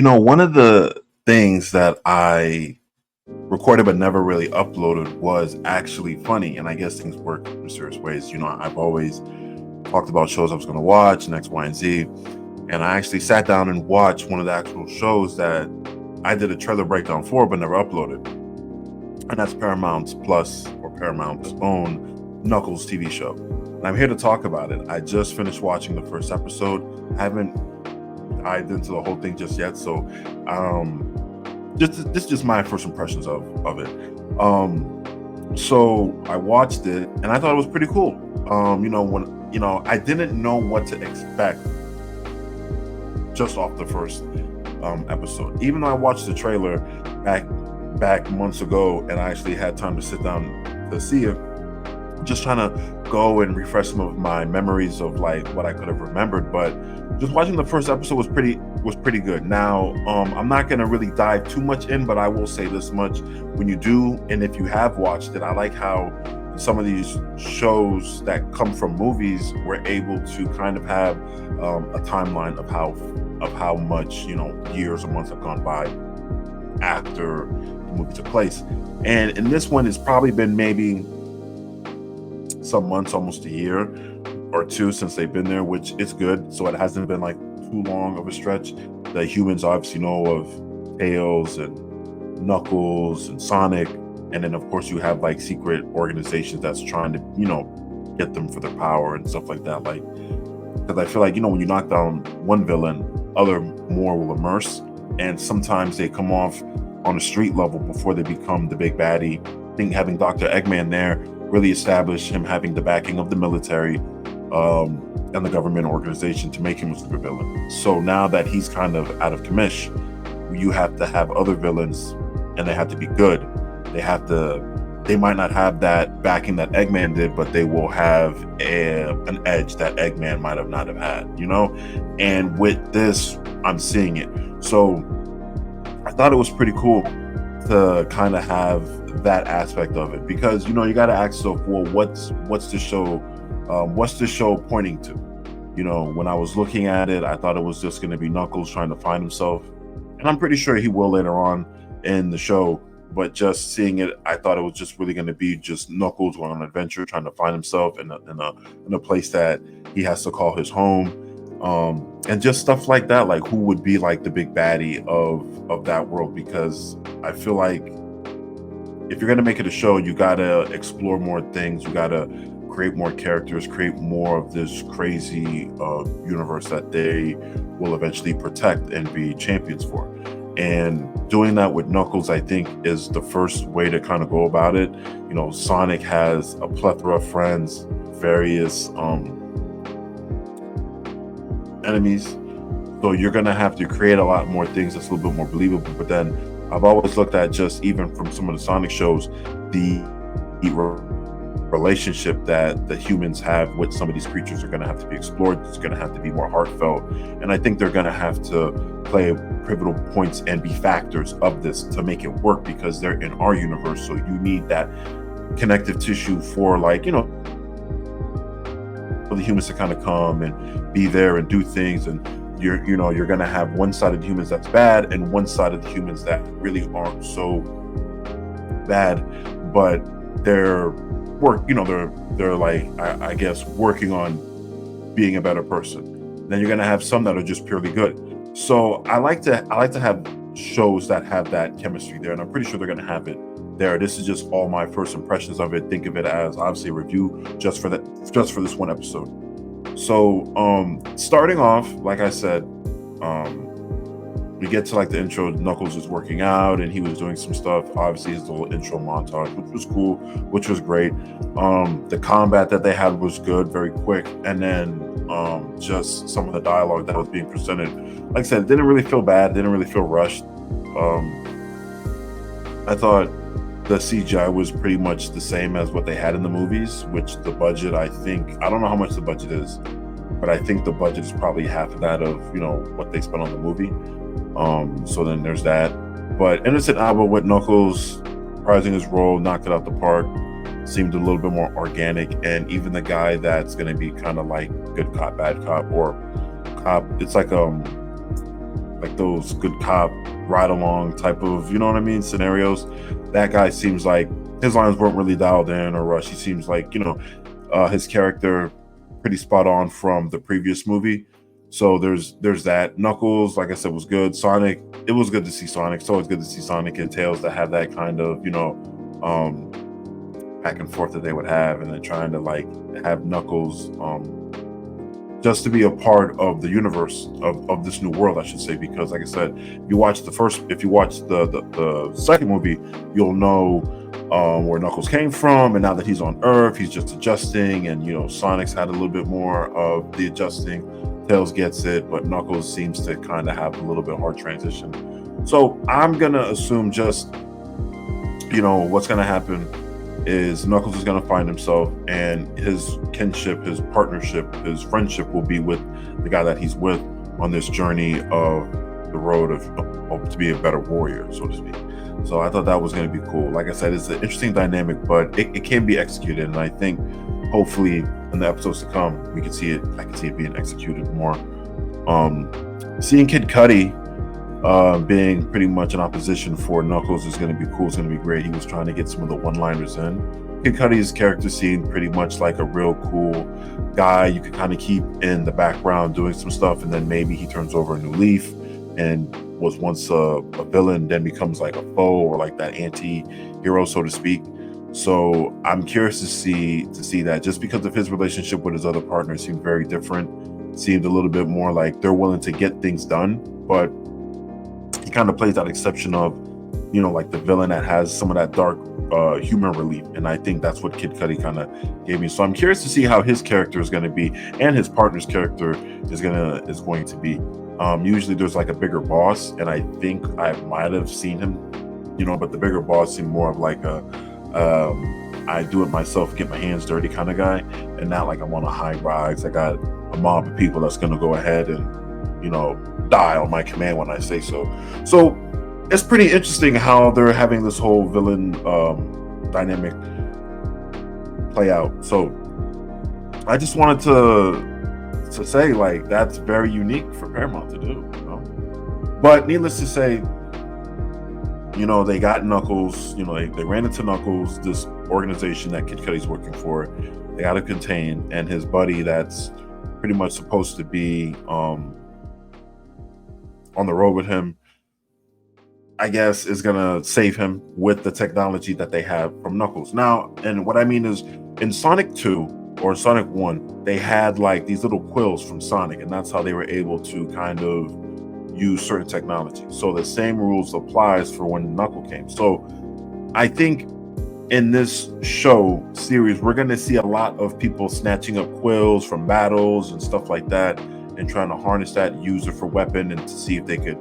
One of the things that I recorded but never really uploaded was actually funny, and I guess things work in serious ways. I've always talked about shows I was going to watch, and X, Y, and Z, and I actually sat down and watched one of the actual shows that I did a trailer breakdown for but never uploaded, and that's Paramount's Plus or Paramount's own Knuckles TV show. And I'm here to talk about it. I just finished watching the first episode. I haven't dived into the whole thing just yet, so this is just my first impressions of it. So I watched it and I thought it was pretty cool. When I didn't know what to expect just off the first episode. Even though I watched the trailer back months ago, and I actually had time to sit down to see it, just trying to go and refresh some of my memories of like what I could have remembered. But just watching the first episode was pretty good. Now, I'm not gonna really dive too much in, but I will say this much: when you do, and if you have watched it, I like how some of these shows that come from movies were able to kind of have a timeline of how much years or months have gone by after the movie took place. And in this one, it's probably been maybe some months, almost a year or two since they've been there, which is good. So it hasn't been like too long of a stretch. The humans obviously know of Tails and Knuckles and Sonic, and then of course you have like secret organizations that's trying to get them for their power and stuff like that. Like, because I feel like when you knock down one villain, other more will immerse, and sometimes they come off on a street level before they become the big baddie. I think having Dr. Eggman there really established him having the backing of the military and the government organization to make him a supervillain. So now that he's kind of out of commish, you have to have other villains, and they have to be good. They might not have that backing that Eggman did, but they will have an edge that Eggman might have not have had, And with this, I'm seeing it. So I thought it was pretty cool to kind of have that aspect of it, because you got to ask yourself, well, what's the show pointing to? When I was looking at it, I thought it was just going to be Knuckles trying to find himself, and I'm pretty sure he will later on in the show. But just seeing it, I thought it was just really going to be just Knuckles going on an adventure, trying to find himself in a place that he has to call his home, and just stuff like that. Like, who would be like the big baddie of that world? Because I feel like if you're going to make it a show, you got to explore more things. You got to create more characters, create more of this crazy universe that they will eventually protect and be champions for. And doing that with Knuckles, I think, is the first way to kind of go about it. Sonic has a plethora of friends, various enemies. So you're going to have to create a lot more things that's a little bit more believable. But then I've always looked at, just even from some of the Sonic shows, the relationship that the humans have with some of these creatures are going to have to be explored. It's going to have to be more heartfelt, and I think they're going to have to play pivotal points and be factors of this to make it work, because they're in our universe. So you need that connective tissue for, like, for the humans to kind of come and be there and do things. And you're going to have one side of the humans that's bad and one side of the humans that really aren't so bad, but they're like, I guess, working on being a better person. Then you're going to have some that are just purely good. So I like to have shows that have that chemistry there, and I'm pretty sure they're going to have it there. This is just all my first impressions of it. Think of it as obviously a review just for this one episode. So starting off, like I said, we get to like the intro. Knuckles is working out and he was doing some stuff. Obviously his little intro montage, which was cool, which was great. The combat that they had was good, very quick. And then just some of the dialogue that was being presented, like I said, didn't really feel bad, didn't really feel rushed. I thought the CGI was pretty much the same as what they had in the movies, which the budget, I don't know how much the budget is, but I think the budget is probably half of that of what they spent on the movie. So then there's that. But Innocent Alba with Knuckles reprising his role, knocked it out the park. Seemed a little bit more organic, and even the guy that's going to be kind of like good cop, bad cop, or cop, it's like like those good cop ride along type of, you know what I mean, scenarios. That guy seems like his lines weren't really dialed in or rushed. He seems like, his character pretty spot on from the previous movie. So there's that. Knuckles, like I said, was good. Sonic, it was good to see Sonic. It's always good to see Sonic and Tails that have that kind of, back and forth that they would have, and then trying to like have Knuckles just to be a part of the universe of this new world, I should say, because like I said, if you watch the second movie, you'll know where Knuckles came from, and now that he's on Earth, he's just adjusting, and Sonic's had a little bit more of the adjusting. Tails gets it, but Knuckles seems to kind of have a little bit hard transition. So I'm gonna assume just what's gonna happen is Knuckles is going to find himself, and his kinship, his partnership, his friendship will be with the guy that he's with on this journey of the road of to be a better warrior, so to speak. So I thought that was going to be cool. Like I said, it's an interesting dynamic, but it can be executed, and I think hopefully in the episodes to come we can see it. I can see it being executed more. Seeing Kid Cudi being pretty much an opposition for Knuckles is going to be cool. It's going to be great. He was trying to get some of the one-liners in. Kid Cudi's character seemed pretty much like a real cool guy you could kind of keep in the background doing some stuff, and then maybe he turns over a new leaf and was once a villain, then becomes like a foe or like that anti-hero, so to speak. So I'm curious to see that, just because of his relationship with his other partner seemed very different. Seemed a little bit more like they're willing to get things done, but he kind of plays that exception of, like the villain that has some of that dark human relief, and I think that's what Kid Cudi kind of gave me. So I'm curious to see how his character is going to be, and his partner's character is going to be. Usually there's like a bigger boss, and I think I might have seen him, but the bigger boss seemed more of like a I do it myself, get my hands dirty kind of guy, and not like I'm on a high rise. I got a mob of people that's going to go ahead and die on my command when I say so. So it's pretty interesting how they're having this whole villain dynamic play out. So I just wanted to say, like, that's very unique for Paramount to do. But needless to say, they got Knuckles. They ran into Knuckles, this organization that Kid Cudi's working for. They got to contain, and his buddy that's pretty much supposed to be on the road with him, I guess, is gonna save him with the technology that they have from Knuckles. Now, and what I mean is, in Sonic 2 or Sonic 1, they had like these little quills from Sonic, and that's how they were able to kind of use certain technology. So the same rules applies for when Knuckle came. So I think in this show series, we're gonna see a lot of people snatching up quills from battles and stuff like that, and trying to harness that, use it for weapon, and to see if they could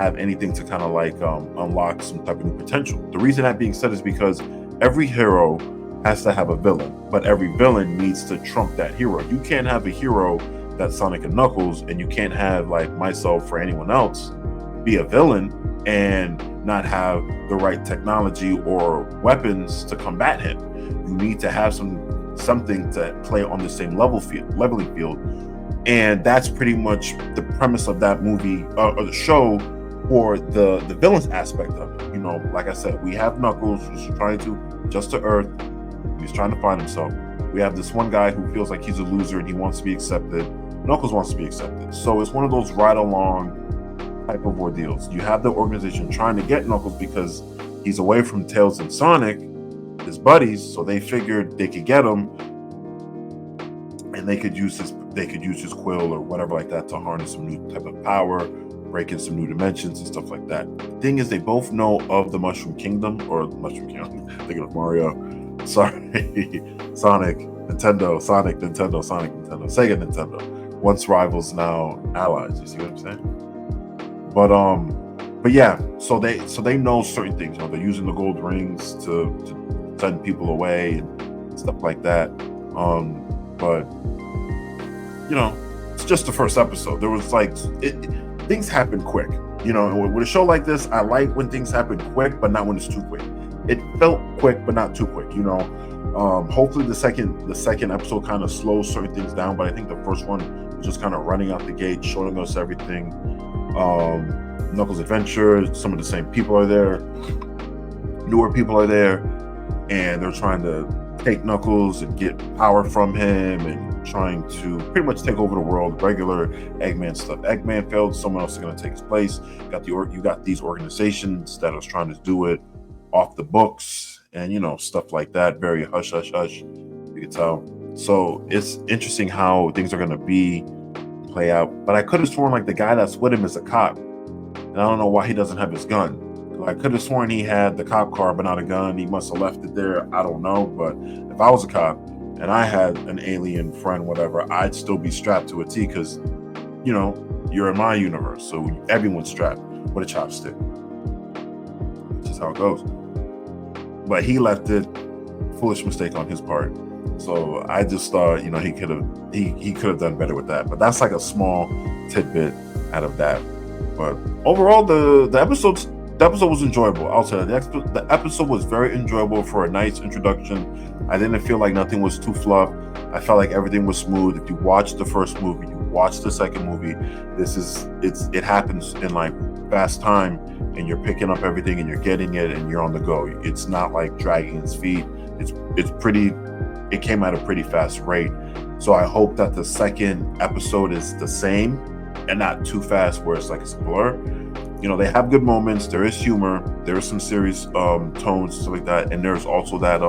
have anything to kind of like unlock some type of new potential. The reason that being said is because every hero has to have a villain, but every villain needs to trump that hero. You can't have a hero that's Sonic and Knuckles, and you can't have like myself or anyone else be a villain and not have the right technology or weapons to combat him. You need to have something to play on the same leveling field. And that's pretty much the premise of that movie or the show, or the villains aspect of it. Like I said, we have Knuckles who's trying to adjust to Earth. He's trying to find himself. We have this one guy who feels like he's a loser and he wants to be accepted. Knuckles wants to be accepted. So it's one of those ride along type of ordeals. You have the organization trying to get Knuckles because he's away from Tails and Sonic, his buddies, so they figured they could get him, and they could use his quill or whatever like that to harness some new type of power, break in some new dimensions and stuff like that. The thing is, they both know of the Mushroom Kingdom, thinking of Mario, Sonic, Nintendo, Sega, Nintendo. Once rivals, now allies. You see what I'm saying? But yeah, so they know certain things. They're using the gold rings to send people away and stuff like that. But it's just the first episode. There was things happen quick. With a show like this, I like when things happen quick, but not when it's too quick. It felt quick, but not too quick. Hopefully the second episode kind of slows certain things down, but I think the first one was just kind of running out the gate, showing us everything, Knuckles Adventure. Some of the same people are there. Newer people are there, and they're trying to take Knuckles and get power from him and trying to pretty much take over the world. Regular Eggman stuff. Eggman failed. Someone else is going to take his place. You got these organizations that are trying to do it off the books and, you know, stuff like that. Very hush, hush, hush. You can tell. So it's interesting how things are going to play out. But I could have sworn like the guy that's with him is a cop. And I don't know why he doesn't have his gun. I could have sworn he had the cop car, but not a gun. He must have left it there. I don't know. But if I was a cop and I had an alien friend, whatever, I'd still be strapped to a T because, you know, you're in my universe. So everyone's strapped with a chopstick. That's just how it goes. But he left it. Foolish mistake on his part. So I just thought, you know, he could have done better with that. But that's like a small tidbit out of that. But overall, the episode was enjoyable. I'll say that the episode was very enjoyable for a nice introduction. I didn't feel like nothing was too fluff. I felt like everything was smooth. If you watch the first movie, you watch the second movie, it happens in like fast time, and you're picking up everything and you're getting it and you're on the go. It's not like dragging its feet. It came at a pretty fast rate. So I hope that the second episode is the same and not too fast where it's like it's a blur. You know, they have good moments. There is humor. There is some serious tones, stuff like that. And there's also that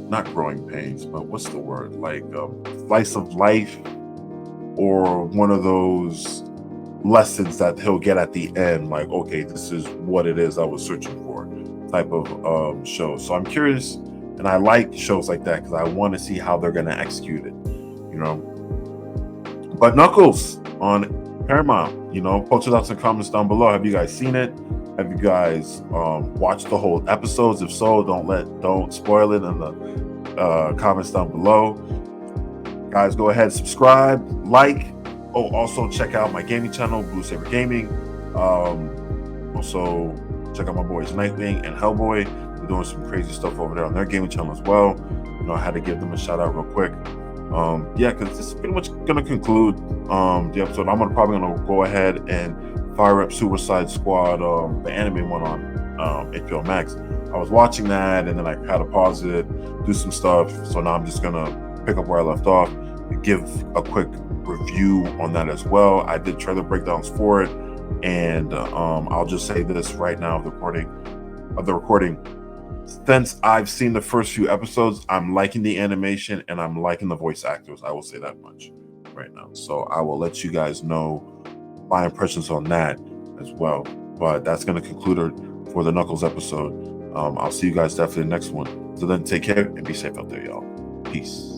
not growing pains, but what's the word? Like slice of life, or one of those lessons that he'll get at the end. Like, okay, this is what it is I was searching for, type of show. So I'm curious, and I like shows like that because I want to see how they're going to execute it. You know, but Knuckles on Paramount, you know, post it out in the comments down below. Have you guys seen it? Have you guys watched the whole episodes? If so, don't spoil it in the comments down below. Guys, go ahead, subscribe, like. Oh, also check out my gaming channel, Blue Saber Gaming. Also check out my boys Nightwing and Hellboy. They're doing some crazy stuff over there on their gaming channel as well. You know, I had to give them a shout out real quick. Yeah, because this is pretty much gonna conclude the episode. I'm probably gonna go ahead and fire up Suicide Squad, the anime one on HBO Max. I was watching that and then I had to pause it, do some stuff. So now I'm just gonna pick up where I left off, give a quick review on that as well. I did trailer breakdowns for it, and I'll just say this right now of the recording. Since I've seen the first few episodes, I'm liking the animation and I'm liking the voice actors. I will say that much right now. So I will let you guys know my impressions on that as well. But that's going to conclude it for the Knuckles episode. I'll see you guys definitely in the next one. So then take care and be safe out there, y'all. Peace.